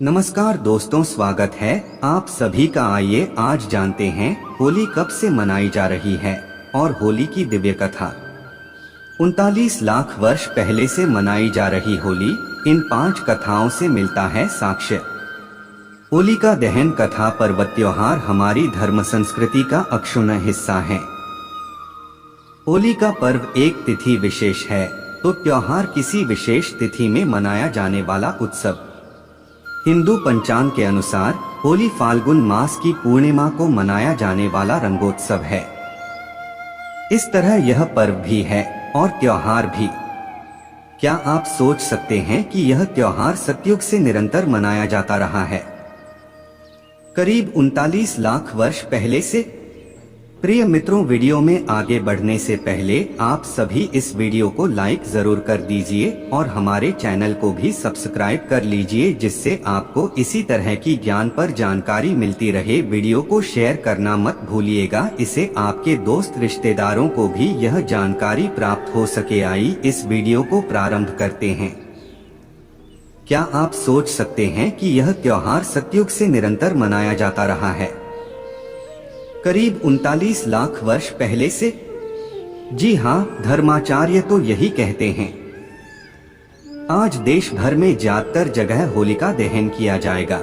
नमस्कार दोस्तों, स्वागत है आप सभी का। आइए आज जानते हैं होली कब से मनाई जा रही है और होली की दिव्य कथा। 39 लाख वर्ष पहले से मनाई जा रही होली इन 5 कथाओं से मिलता है साक्ष्य। होलिका दहन कथा पर्व त्योहार हमारी धर्म संस्कृति का अक्षुण्ण हिस्सा है। होली का पर्व एक तिथि विशेष है तो त्योहार किसी विशेष तिथि में मनाया जाने वाला उत्सव। हिंदू पंचांग के अनुसार होली फाल्गुन मास की पूर्णिमा को मनाया जाने वाला रंगोत्सव है। इस तरह यह पर्व भी है और त्योहार भी। क्या आप सोच सकते हैं कि यह त्योहार सतयुग से निरंतर मनाया जाता रहा है, करीब 39 लाख वर्ष पहले से? प्रिय मित्रों, वीडियो में आगे बढ़ने से पहले आप सभी इस वीडियो को लाइक जरूर कर दीजिए और हमारे चैनल को भी सब्सक्राइब कर लीजिए, जिससे आपको इसी तरह की ज्ञान पर जानकारी मिलती रहे। वीडियो को शेयर करना मत भूलिएगा, इससे आपके दोस्त रिश्तेदारों को भी यह जानकारी प्राप्त हो सके। आइए इस वीडियो को प्रारंभ करते हैं। क्या आप सोच सकते हैं कि यह त्योहार सतयुग से निरंतर मनाया जाता रहा है, करीब 39 लाख वर्ष पहले से? जी हाँ, धर्माचार्य तो यही कहते हैं। आज देश भर में ज्यादातर जगह होलिका दहन किया जाएगा,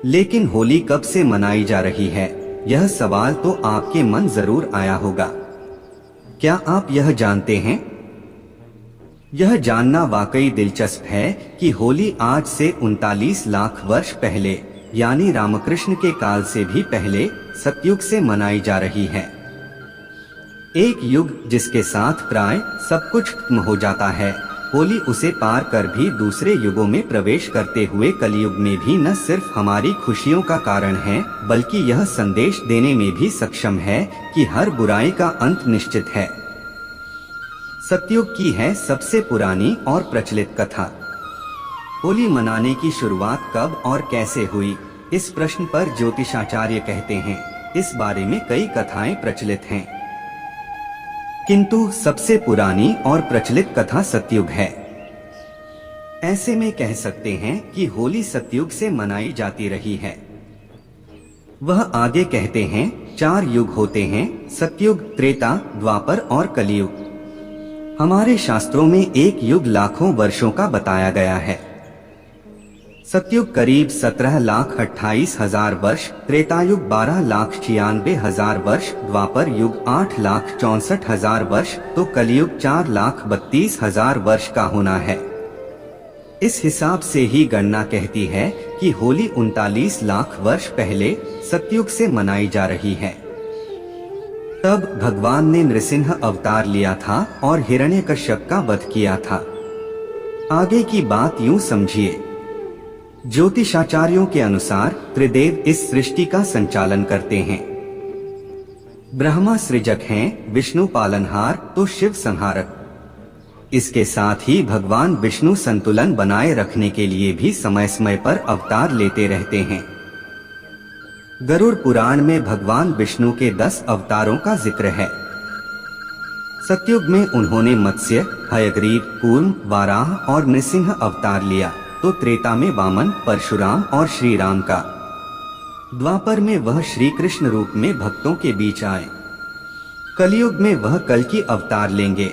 लेकिन होली कब से मनाई जा रही है, यह सवाल तो आपके मन जरूर आया होगा। क्या आप यह जानते हैं? यह जानना वाकई दिलचस्प है कि होली आज से 39 लाख वर्ष पहले यानी रामकृष्ण के काल से भी पहले सतयुग से मनाई जा रही है। एक युग जिसके साथ प्राय सब कुछ खत्म हो जाता है। होली उसे पार कर भी दूसरे युगों में प्रवेश करते हुए कलयुग में भी न सिर्फ हमारी खुशियों का कारण है, बल्कि यह संदेश देने में भी सक्षम है कि हर बुराई का अंत निश्चित है। सतयुग की है सबसे पुरानी और प्रचलित कथा। होली मनाने की शुरुआत कब और कैसे हुई, इस प्रश्न पर ज्योतिषाचार्य कहते हैं इस बारे में कई कथाएं प्रचलित हैं, किंतु सबसे पुरानी और प्रचलित कथा सतयुग है। ऐसे में कह सकते हैं कि होली सतयुग से मनाई जाती रही है। वह आगे कहते हैं 4 युग होते हैं, सतयुग, त्रेता, द्वापर और कलियुग। हमारे शास्त्रों में एक युग लाखों वर्षों का बताया गया है। सतयुग करीब 17,28,000 वर्ष, त्रेतायुग 12,96,000 वर्ष, द्वापर युग 8,64,000 वर्ष, तो कलियुग 4,32,000 वर्ष का होना है। इस हिसाब से ही गणना कहती है कि होली 39 लाख वर्ष पहले सतयुग से मनाई जा रही है। तब भगवान ने नृसिंह अवतार लिया था और हिरण्यकश्यप का वध किया था। आगे की बात यूं समझिए। ज्योतिषाचार्यों के अनुसार त्रिदेव इस सृष्टि का संचालन करते हैं। ब्रह्मा सृजक हैं, विष्णु पालनहार तो शिव संहारक। इसके साथ ही भगवान विष्णु संतुलन बनाए रखने के लिए भी समय समय पर अवतार लेते रहते हैं। गरुड़ पुराण में भगवान विष्णु के 10 अवतारों का जिक्र है। सतयुग में उन्होंने मत्स्य, हयग्रीव, कूर्म, वाराह और नृसिंह अवतार लिया, तो त्रेता में वामन, परशुराम और श्री राम का। द्वापर में वह श्री कृष्ण रूप में भक्तों के बीच आए। कलयुग में वह कल्कि अवतार लेंगे।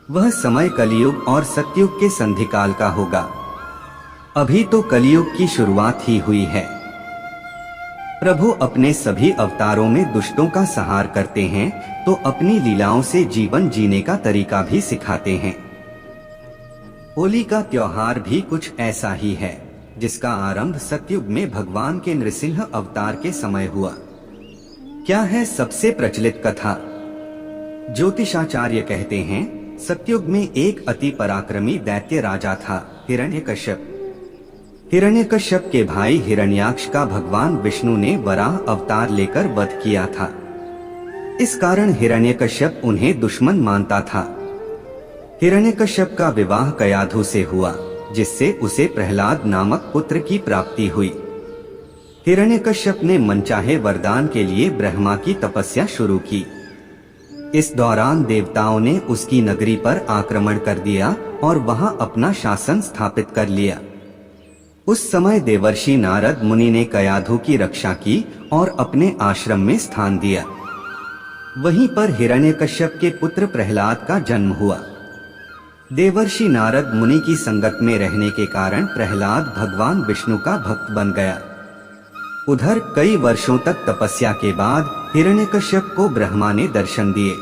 वह समय कलयुग और सतयुग के संधिकाल का होगा। अभी तो कलयुग की शुरुआत ही हुई है। प्रभु अपने सभी अवतारों में दुष्टों का संहार करते हैं, तो अपनी लीलाओं से जीवन जीने का तरीका भी सिखाते हैं। होली का त्योहार भी कुछ ऐसा ही है, जिसका आरंभ सतयुग में भगवान के नृसिंह अवतार के समय हुआ। क्या है सबसे प्रचलित कथा? ज्योतिषाचार्य कहते हैं सतयुग में एक अति पराक्रमी दैत्य राजा था, हिरण्यकश्यप। हिरण्यकश्यप के भाई हिरण्याक्ष का भगवान विष्णु ने वराह अवतार लेकर वध किया था। इस कारण हिरण्यकश्यप उन्हें दुश्मन मानता था। हिरण्यकश्यप का विवाह कयाधु से हुआ, जिससे उसे प्रहलाद नामक पुत्र की प्राप्ति हुई। हिरण्यकश्यप ने मनचाहे वरदान के लिए ब्रह्मा की तपस्या शुरू की। इस दौरान देवताओं ने उसकी नगरी पर आक्रमण कर दिया और वहां अपना शासन स्थापित कर लिया। उस समय देवर्षि नारद मुनि ने कयाधु की रक्षा की और अपने आश्रम में स्थान दिया। वहीं पर हिरण्यकश्यप के पुत्र प्रहलाद का जन्म हुआ। देवर्षि नारद मुनि की संगत में रहने के कारण प्रहलाद भगवान विष्णु का भक्त बन गया। उधर कई वर्षों तक तपस्या के बाद हिरण्यकश्यप को ब्रह्मा ने दर्शन दिए।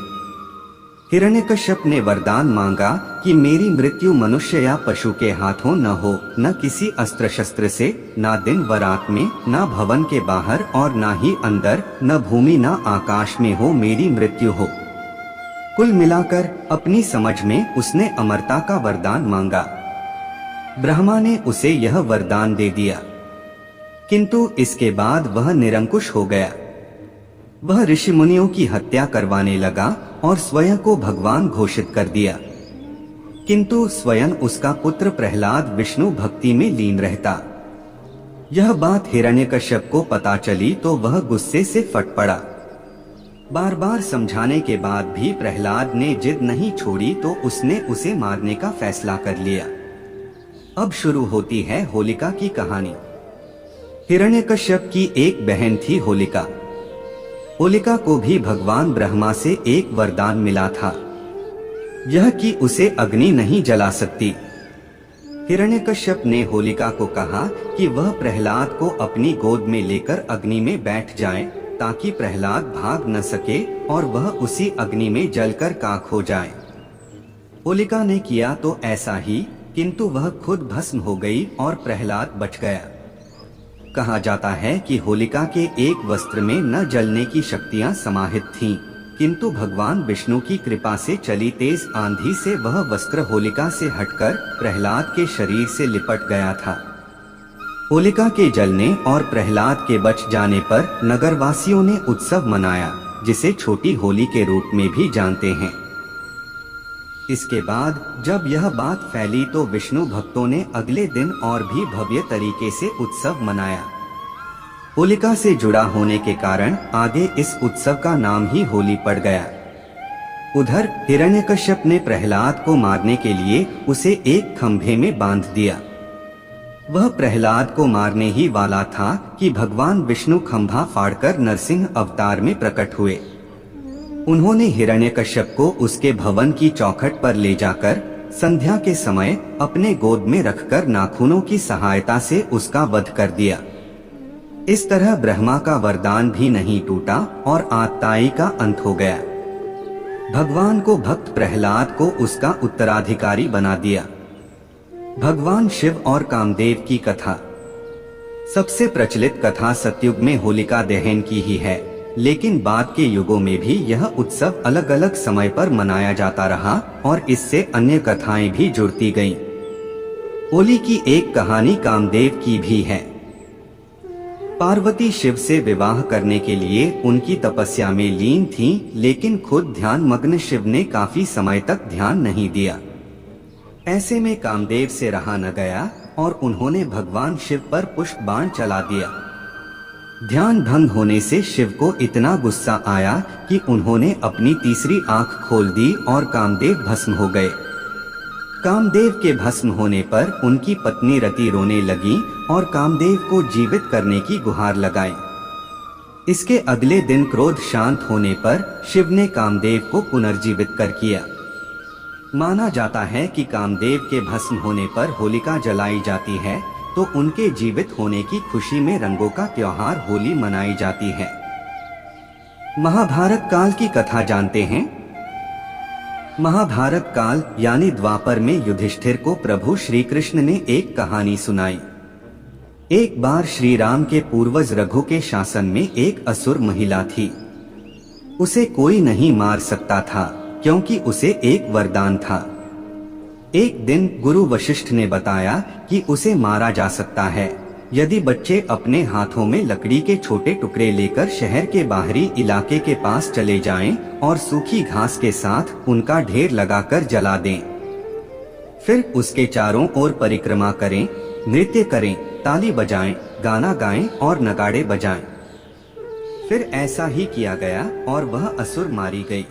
हिरण्यकश्यप ने वरदान मांगा कि मेरी मृत्यु मनुष्य या पशु के हाथों न हो, न किसी अस्त्र शस्त्र से, न दिन व रात में, न भवन के बाहर और न ही अंदर, न भूमि न आकाश में हो मेरी मृत्यु हो। कुल मिलाकर अपनी समझ में उसने अमरता का वरदान मांगा। ब्रह्मा ने उसे यह वरदान दे दिया, किंतु इसके बाद वह निरंकुश हो गया। वह ऋषि मुनियों की हत्या करवाने लगा और स्वयं को भगवान घोषित कर दिया, किंतु स्वयं उसका पुत्र प्रहलाद विष्णु भक्ति में लीन रहता। यह बात हिरण्यकश्यप को पता चली तो वह गुस्से से फट पड़ा। बार बार समझाने के बाद भी प्रहलाद ने जिद नहीं छोड़ी तो उसने उसे मारने का फैसला कर लिया। अब शुरू होती है होलिका की कहानी। हिरण्यकश्यप की एक बहन थी होलिका। होलिका को भी भगवान ब्रह्मा से एक वरदान मिला था, यह कि उसे अग्नि नहीं जला सकती। हिरण्यकश्यप ने होलिका को कहा कि वह प्रहलाद को अपनी गोद में लेकर अग्नि में बैठ जाए ताकि प्रहलाद भाग न सके और वह उसी अग्नि में जलकर खाक हो जाए। होलिका ने किया तो ऐसा ही, किंतु वह खुद भस्म हो गई और प्रहलाद बच गया। कहा जाता है कि होलिका के एक वस्त्र में न जलने की शक्तियां समाहित थीं, किंतु भगवान विष्णु की कृपा से चली तेज आंधी से वह वस्त्र होलिका से हटकर प्रहलाद के शरीर से लिपट गया था। होलिका के जलने और प्रहलाद के बच जाने पर नगरवासियों ने उत्सव मनाया, जिसे छोटी होली के रूप में भी जानते हैं। इसके बाद जब यह बात फैली तो विष्णु भक्तों ने अगले दिन और भी भव्य तरीके से उत्सव मनाया। होलिका से जुड़ा होने के कारण आगे इस उत्सव का नाम ही होली पड़ गया। उधर हिरण्यकश्यप ने प्रहलाद को मारने के लिए उसे एक खंभे में बांध दिया। वह प्रहलाद को मारने ही वाला था कि भगवान विष्णु खंभा फाड़कर नरसिंह अवतार में प्रकट हुए। उन्होंने हिरण्यकश्यप को उसके भवन की चौखट पर ले जाकर संध्या के समय अपने गोद में रखकर नाखूनों की सहायता से उसका वध कर दिया। इस तरह ब्रह्मा का वरदान भी नहीं टूटा और आतताई का अंत हो गया। भगवान को भक्त प्रहलाद को उसका उत्तराधिकारी बना दिया। भगवान शिव और कामदेव की कथा। सबसे प्रचलित कथा सतयुग में होलिका दहन की ही है, लेकिन बाद के युगों में भी यह उत्सव अलग अलग समय पर मनाया जाता रहा और इससे अन्य कथाएं भी जुड़ती गईं। होली की एक कहानी कामदेव की भी है। पार्वती शिव से विवाह करने के लिए उनकी तपस्या में लीन थीं, लेकिन खुद ध्यान मग्न शिव ने काफी समय तक ध्यान नहीं दिया। ऐसे में कामदेव से रहा न गया और उन्होंने भगवान शिव पर पुष्प बाण चला दिया। ध्यान भंग होने से शिव को इतना गुस्सा आया कि उन्होंने अपनी तीसरी आंख खोल दी और कामदेव भस्म हो गए। कामदेव के भस्म होने पर उनकी पत्नी रति रोने लगी और कामदेव को जीवित करने की गुहार लगाई। इसके अगले दिन क्रोध शांत होने पर शिव ने कामदेव को पुनर्जीवित कर किया। माना जाता है कि कामदेव के भस्म होने पर होलिका जलाई जाती है, तो उनके जीवित होने की खुशी में रंगों का त्योहार होली मनाई जाती है। महाभारत काल की कथा जानते हैं। महाभारत काल यानी द्वापर में युधिष्ठिर को प्रभु श्री कृष्ण ने एक कहानी सुनाई। एक बार श्री राम के पूर्वज रघु के शासन में एक असुर महिला थी। उसे कोई नहीं मार सकता था, क्योंकि उसे एक वरदान था। एक दिन गुरु वशिष्ठ ने बताया कि उसे मारा जा सकता है यदि बच्चे अपने हाथों में लकड़ी के छोटे टुकड़े लेकर शहर के बाहरी इलाके के पास चले जाएं और सूखी घास के साथ उनका ढेर लगाकर जला दें। फिर उसके चारों ओर परिक्रमा करें, नृत्य करें, ताली बजाएं, गाना गाएं और नगाड़े बजाएं। फिर ऐसा ही किया गया और वह असुर मारी गई।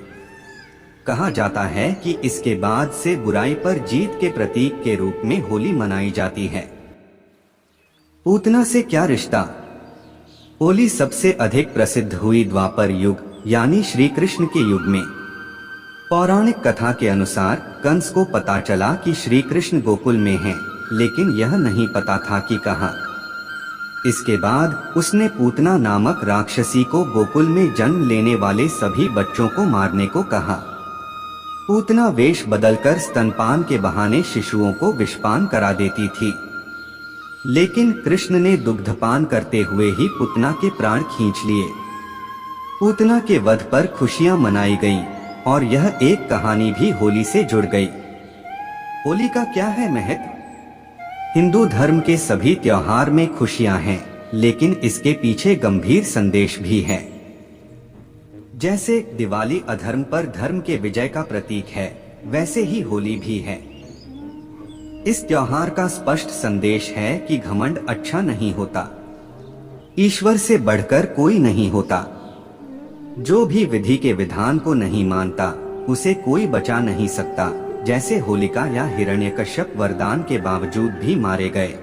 कहा जाता है कि इसके बाद से बुराई पर जीत के प्रतीक के रूप में होली मनाई जाती है। पूतना से क्या रिश्ता? होली सबसे अधिक प्रसिद्ध हुई द्वापर युग यानी श्री कृष्ण के युग में। पौराणिक कथा के अनुसार कंस को पता चला कि श्री कृष्ण गोकुल में हैं, लेकिन यह नहीं पता था कि कहाँ। इसके बाद उसने पूतना नामक राक्षसी को गोकुल में जन्म लेने वाले सभी बच्चों को मारने को कहा। पूतना वेश बदलकर स्तनपान के बहाने शिशुओं को विषपान करा देती थी, लेकिन कृष्ण ने दुग्धपान करते हुए ही पूतना के प्राण खींच लिए। पूतना के वध पर खुशियां मनाई गईं और यह एक कहानी भी होली से जुड़ गई। होली का क्या है महत्व? हिंदू धर्म के सभी त्योहार में खुशियां हैं, लेकिन इसके पीछे गंभीर संदेश भी है। जैसे दिवाली अधर्म पर धर्म के विजय का प्रतीक है, वैसे ही होली भी है। इस त्योहार का स्पष्ट संदेश है कि घमंड अच्छा नहीं होता, ईश्वर से बढ़कर कोई नहीं होता। जो भी विधि के विधान को नहीं मानता, उसे कोई बचा नहीं सकता। जैसे होलिका या हिरण्यकश्यप वरदान के बावजूद भी मारे गए।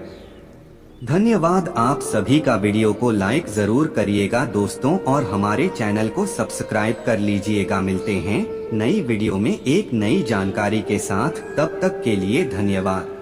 धन्यवाद। आप सभी का वीडियो को लाइक जरूर करिएगा दोस्तों, और हमारे चैनल को सब्सक्राइब कर लीजिएगा। मिलते हैं नई वीडियो में एक नई जानकारी के साथ। तब तक के लिए धन्यवाद।